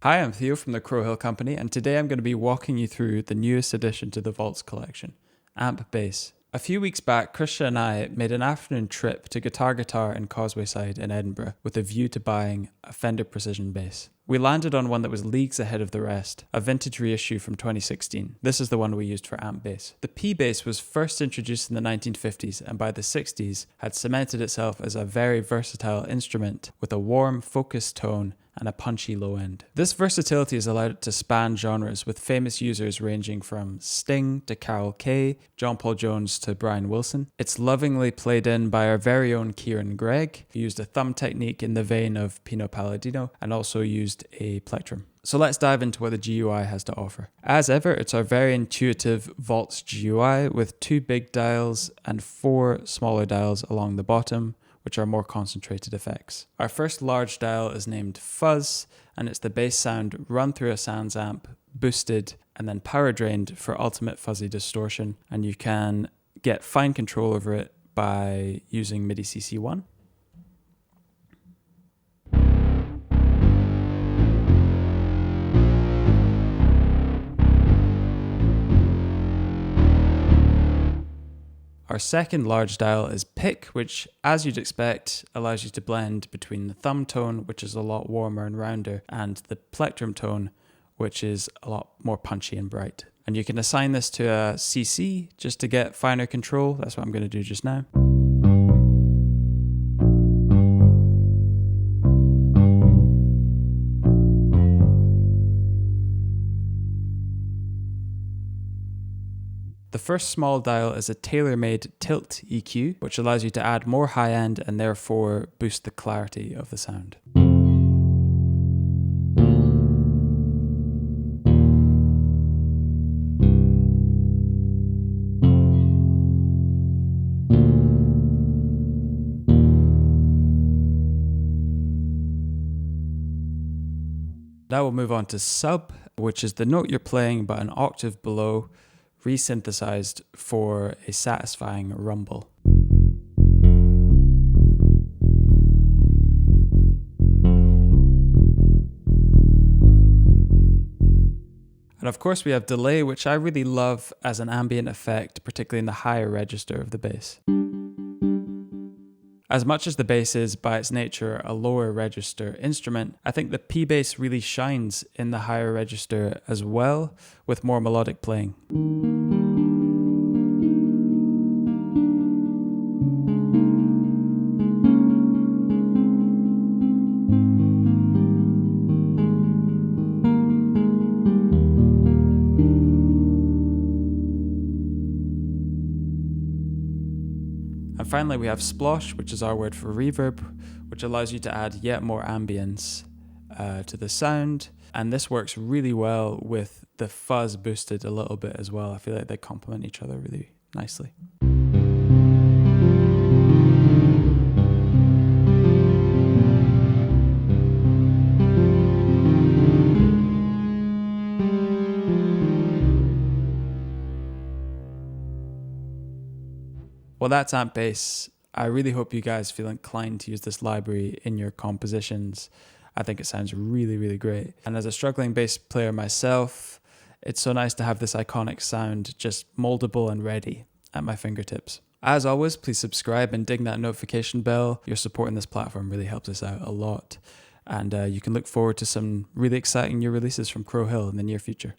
Hi, I'm Theo from the Crow Hill Company, and today I'm going to be walking you through the newest addition to the Vaults collection, Amp Bass. A few weeks back, Krisha and I made an afternoon trip to Guitar in Causewayside in Edinburgh with a view to buying a Fender Precision bass. We landed on one that was leagues ahead of the rest, a vintage reissue from 2016. This is the one we used for Amp Bass. The P-Bass was first introduced in the 1950s and by the 60s had cemented itself as a very versatile instrument with a warm, focused tone and a punchy low end. This versatility has allowed it to span genres with famous users ranging from Sting to Carol Kaye, John Paul Jones to Brian Wilson. It's lovingly played in by our very own Kieran Gregg, who used a thumb technique in the vein of Pino Palladino and also used a plectrum. So let's dive into what the GUI has to offer. As ever, it's our very intuitive Vaults GUI with 2 big dials and 4 smaller dials along the bottom, which are more concentrated effects. Our first large dial is named Fuzz, and it's the bass sound run through a Sans amp, boosted, and then power drained for ultimate fuzzy distortion. And you can get fine control over it by using MIDI CC1. Our second large dial is Pick, which, as you'd expect, allows you to blend between the thumb tone, which is a lot warmer and rounder, and the plectrum tone, which is a lot more punchy and bright. And you can assign this to a CC just to get finer control. That's what I'm going to do just now. The first small dial is a tailor-made tilt EQ, which allows you to add more high end and therefore boost the clarity of the sound. Now we'll move on to Sub, which is the note you're playing but an octave below, resynthesized for a satisfying rumble. And of course we have Delay, which I really love as an ambient effect, particularly in the higher register of the bass. As much as the bass is, by its nature, a lower register instrument, I think the P-Bass really shines in the higher register as well, with more melodic playing. And finally, we have Splosh, which is our word for reverb, which allows you to add yet more ambience to the sound. And this works really well with the fuzz boosted a little bit as well. I feel like they complement each other really nicely. Well, that's Amp Bass. I really hope you guys feel inclined to use this library in your compositions. I think it sounds really, really great. And as a struggling bass player myself, it's so nice to have this iconic sound just moldable and ready at my fingertips. As always, please subscribe and ding that notification bell. Your support in this platform really helps us out a lot. And you can look forward to some really exciting new releases from Crow Hill in the near future.